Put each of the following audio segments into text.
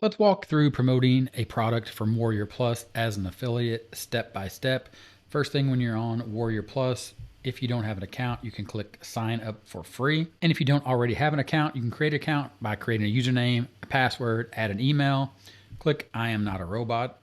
Let's walk through promoting a product from Warrior Plus as an affiliate step by step. First thing, when you're on Warrior Plus, if you don't have an account, you can click sign up for free. And if you don't already have an account, you can create an account by creating a username, a password, add an email, click I am not a robot,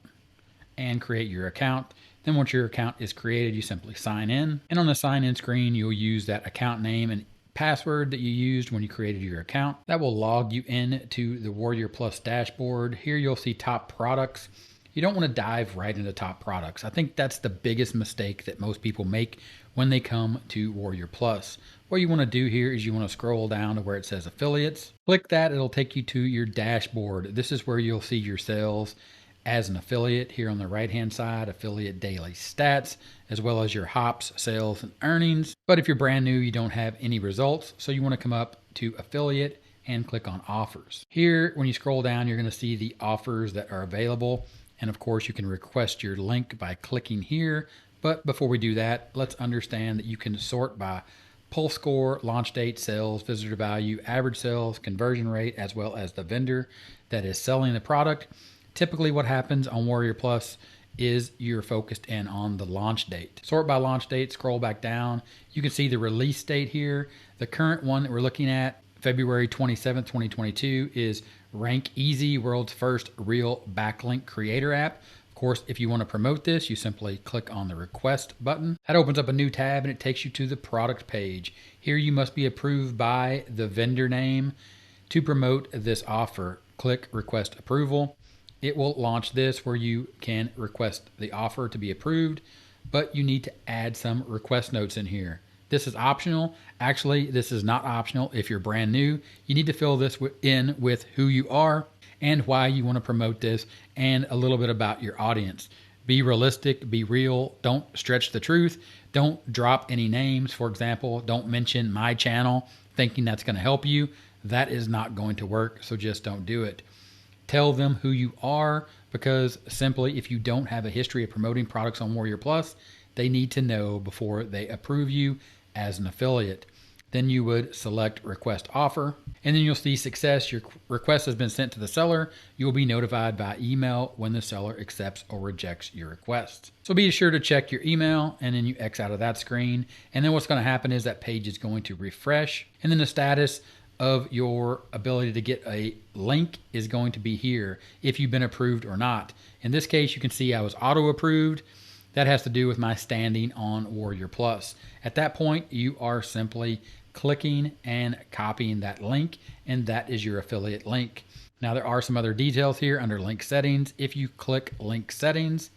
and create your account. Then once your account is created, you simply sign in. And on the sign in screen, you'll use that account name and password that you used when you created your account. That will log you in to the Warrior Plus dashboard. Here you'll see top products. You don't want to dive right into top products. I think that's the biggest mistake that most people make when they come to Warrior Plus. What you want to do here is you want to scroll down to where it says affiliates. Click that, it'll take you to your dashboard. This is where you'll see your sales as an affiliate. Here on the right hand side, affiliate daily stats, as well as your hops, sales, and earnings. But if you're brand new, you don't have any results, so you want to come up to affiliate and click on offers. Here, when you scroll down, you're going to see the offers that are available. And of course, you can request your link by clicking here. But before we do that, let's understand that you can sort by pull score, launch date, sales, visitor value, average sales, conversion rate, as well as the vendor that is selling the product. Typically what happens on Warrior Plus is you're focused in on the launch date. Sort by launch date, scroll back down. You can see the release date here. The current one that we're looking at, February 27th, 2022, is Rank Easy, world's first real backlink creator app. Of course, if you want to promote this, you simply click on the request button. That opens up a new tab and it takes you to the product page. Here you must be approved by the vendor name to promote this offer. Click request approval. It will launch this where you can request the offer to be approved, but you need to add some request notes in here. This is optional. Actually, this is not optional. If you're brand new, you need to fill this in with who you are and why you want to promote this and a little bit about your audience. Be realistic, be real. Don't stretch the truth. Don't drop any names. For example, don't mention my channel thinking that's going to help you. That is not going to work, so just don't do it. Tell them who you are, because simply if you don't have a history of promoting products on Warrior Plus, they need to know before they approve you as an affiliate. Then you would select request offer, and then you'll see success. Your request has been sent to the seller. You will be notified by email when the seller accepts or rejects your request. So be sure to check your email, and then you X out of that screen. And then what's going to happen is that page is going to refresh, and then the status of your ability to get a link is going to be here if you've been approved or not. In this case, you can see I was auto approved. That has to do with my standing on Warrior Plus. At that point, you are simply clicking and copying that link, and that is your affiliate link. Now there are some other details here under link settings. If you click link settings,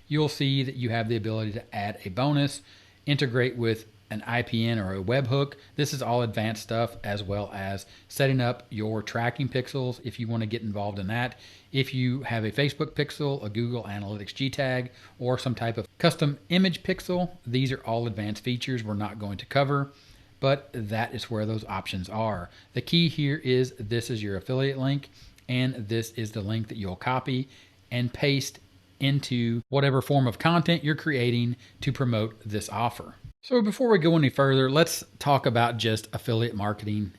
you'll see that you have the ability to add a bonus, integrate with an IPN or a webhook. This is all advanced stuff, as well as setting up your tracking pixels if you want to get involved in that. If you have a Facebook pixel, a Google Analytics G tag, or some type of custom image pixel, these are all advanced features we're not going to cover, but that is where those options are. The key here is this is your affiliate link, and this is the link that you'll copy and paste into whatever form of content you're creating to promote this offer. So before we go any further, let's talk about just affiliate marketing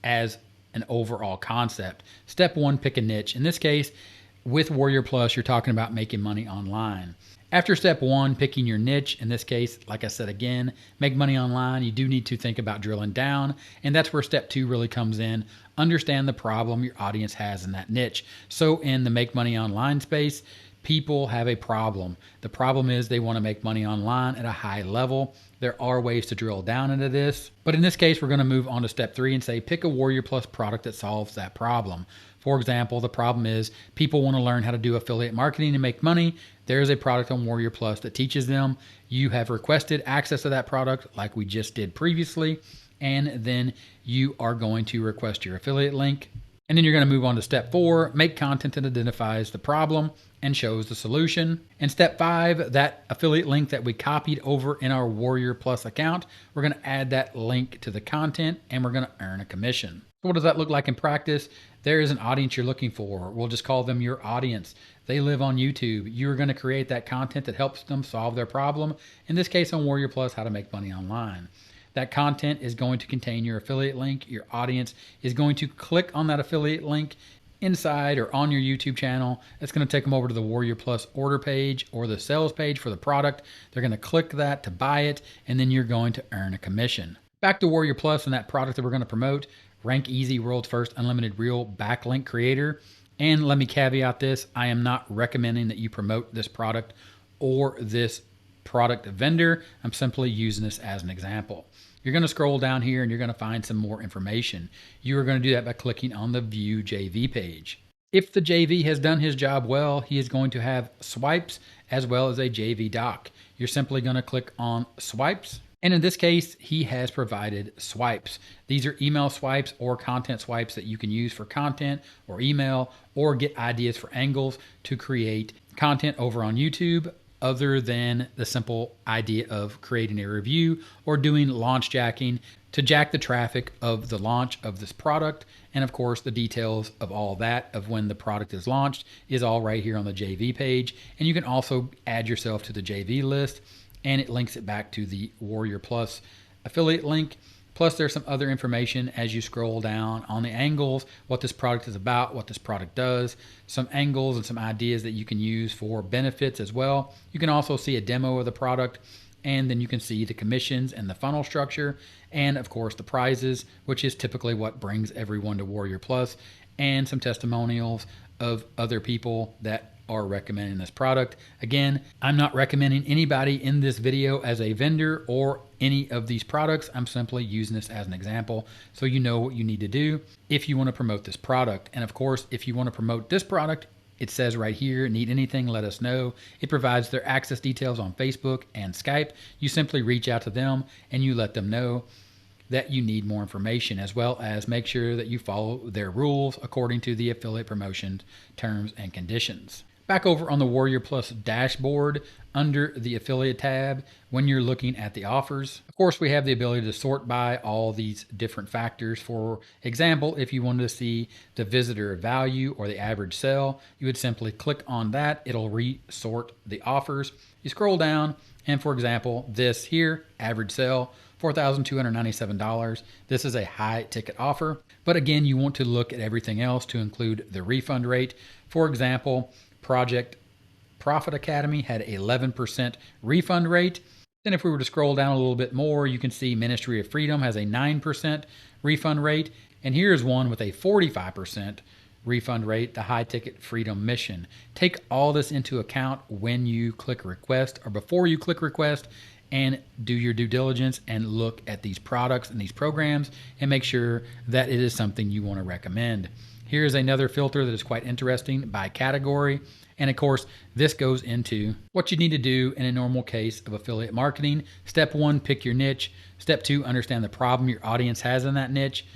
as an overall concept. Step one, pick a niche. In this case, with Warrior Plus, you're talking about making money online. After step one, picking your niche, in this case, like I said again, make money online, you do need to think about drilling down, and that's where step two really comes in. Understand the problem your audience has in that niche. So in the make money online space, people have a problem. The problem is they want to make money online at a high level. There are ways to drill down into this, but in this case, we're going to move on to step three and say, pick a Warrior Plus product that solves that problem. For example, the problem is people want to learn how to do affiliate marketing and make money. There's a product on Warrior Plus that teaches them. You have requested access to that product like we just did previously, and then you are going to request your affiliate link. And then you're going to move on to step four, make content that identifies the problem and shows the solution. And step five, that affiliate link that we copied over in our Warrior Plus account, we're going to add that link to the content and we're going to earn a commission. So what does that look like in practice? There is an audience you're looking for. We'll just call them your audience. They live on YouTube. You're going to create that content that helps them solve their problem. In this case on Warrior Plus, how to make money online. That content is going to contain your affiliate link. Your audience is going to click on that affiliate link inside or on your YouTube channel. It's going to take them over to the Warrior Plus order page or the sales page for the product. They're going to click that to buy it, and then you're going to earn a commission. Back to Warrior Plus and that product that we're going to promote, Rank Easy, World's First Unlimited Reel Backlink Creator. And let me caveat this, I am not recommending that you promote this product or this product vendor. I'm simply using this as an example. You're going to scroll down here and you're going to find some more information. You are going to do that by clicking on the View JV page. If the JV has done his job well, he is going to have swipes as well as a JV doc. You're simply going to click on swipes. And in this case, he has provided swipes. These are email swipes or content swipes that you can use for content or email or get ideas for angles to create content over on YouTube, other than the simple idea of creating a review or doing launch jacking to jack the traffic of the launch of this product. And of course, the details of all that, of when the product is launched, is all right here on the JV page. And you can also add yourself to the JV list, and it links it back to the Warrior Plus affiliate link. Plus, there's some other information as you scroll down on the angles, what this product is about, what this product does, some angles and some ideas that you can use for benefits as well. You can also see a demo of the product, and then you can see the commissions and the funnel structure, and of course the prizes, which is typically what brings everyone to Warrior Plus, and some testimonials of other people that are recommending this product. Again, I'm not recommending anybody in this video as a vendor or any of these products. I'm simply using this as an example so you know what you need to do if you want to promote this product. And of course, if you want to promote this product, it says right here, need anything, let us know. It provides their access details on Facebook and Skype. You simply reach out to them and you let them know that you need more information, as well as make sure that you follow their rules according to the affiliate promotion terms and conditions. Back over on the Warrior Plus dashboard under the affiliate tab, when you're looking at the offers, of course, we have the ability to sort by all these different factors. For example, if you wanted to see the visitor value or the average sell, you would simply click on that. It'll resort the offers. You scroll down, and for example, this here, average sell, $4,297. This is a high ticket offer. But again, you want to look at everything else to include the refund rate. For example, Project Profit Academy had 11% refund rate. Then if we were to scroll down a little bit more, you can see Ministry of Freedom has a 9% refund rate. And here's one with a 45% refund rate, the High Ticket Freedom Mission. Take all this into account when you click request or before you click request, and do your due diligence and look at these products and these programs and make sure that it is something you want to recommend. Here's another filter that is quite interesting by category. And of course, this goes into what you need to do in a normal case of affiliate marketing. Step 1, pick your niche. Step 2, understand the problem your audience has in that niche.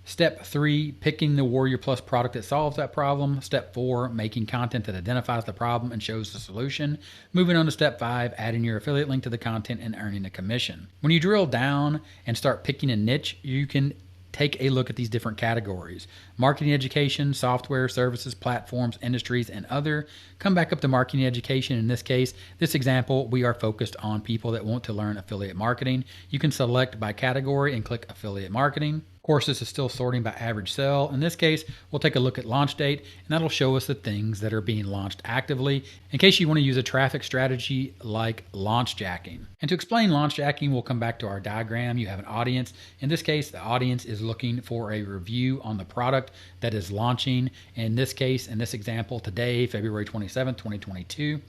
Step 3, picking the Warrior Plus product that solves that problem. Step 4, making content that identifies the problem and shows the solution. Moving on to step 5, adding your affiliate link to the content and earning a commission. When you drill down and start picking a niche, you can take a look at these different categories: marketing education, software, services, platforms, industries, and other. Come back up to marketing education. In this case, this example, we are focused on people that want to learn affiliate marketing. You can select by category and click affiliate marketing. Of course, this is still sorting by average sell. In this case, we'll take a look at launch date, and that'll show us the things that are being launched actively in case you want to use a traffic strategy like launch jacking. And to explain launch jacking, we'll come back to our diagram. You have an audience. In this case, the audience is looking for a review on the product that is launching. In this case, in this example, today, February 27th, 2022,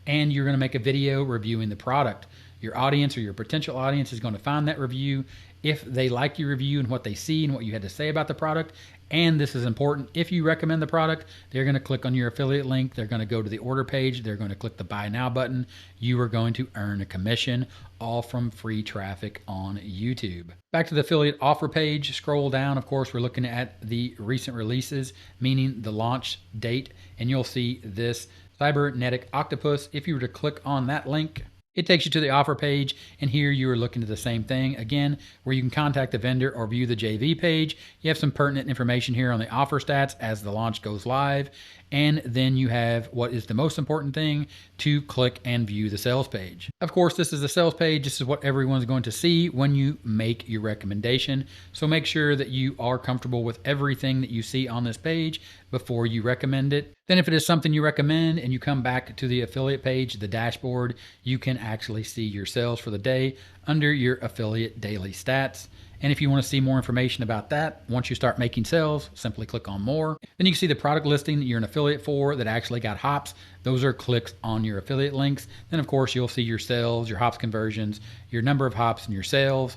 and you're going to make a video reviewing the product. Your audience or your potential audience is going to find that review. If they like your review and what they see and what you had to say about the product, and this is important, if you recommend the product, they're going to click on your affiliate link. They're going to go to the order page. They're going to click the buy now button. You are going to earn a commission, all from free traffic on YouTube. Back to the affiliate offer page, scroll down. Of course, we're looking at the recent releases, meaning the launch date, and you'll see this cybernetic octopus. If you were to click on that link, it takes you to the offer page, and here you are looking at the same thing again, where you can contact the vendor or view the JV page. You have some pertinent information here on the offer stats as the launch goes live, And then you have what is the most important thing, to click and view the sales page. Of course, this is the sales page. This is what everyone's going to see when you make your recommendation. So make sure that you are comfortable with everything that you see on this page before you recommend it. Then if it is something you recommend and you come back to the affiliate page, the dashboard, you can actually see your sales for the day under your affiliate daily stats. And if you want to see more information about that, once you start making sales, simply click on more. Then you can see the product listing that you're an affiliate for that actually got hops. Those are clicks on your affiliate links. Then of course you'll see your sales, your hops conversions, your number of hops and your sales.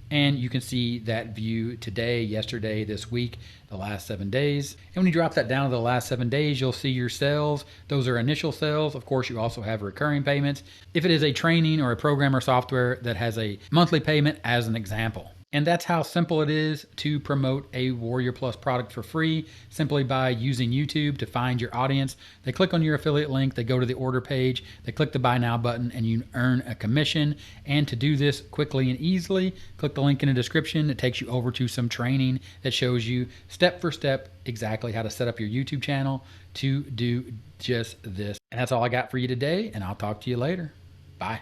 And you can see that view today, yesterday, this week, the last 7 days. And when you drop that down to the last 7 days, you'll see your sales. Those are initial sales. Of course, you also have recurring payments. If it is a training or a program or software that has a monthly payment as an example. And that's how simple it is to promote a WarriorPlus product for free, simply by using YouTube to find your audience. They click on your affiliate link, they go to the order page, they click the buy now button, and you earn a commission. And to do this quickly and easily, click the link in the description. It takes you over to some training that shows you step for step exactly how to set up your YouTube channel to do just this. And that's all I got for you today, and I'll talk to you later. Bye.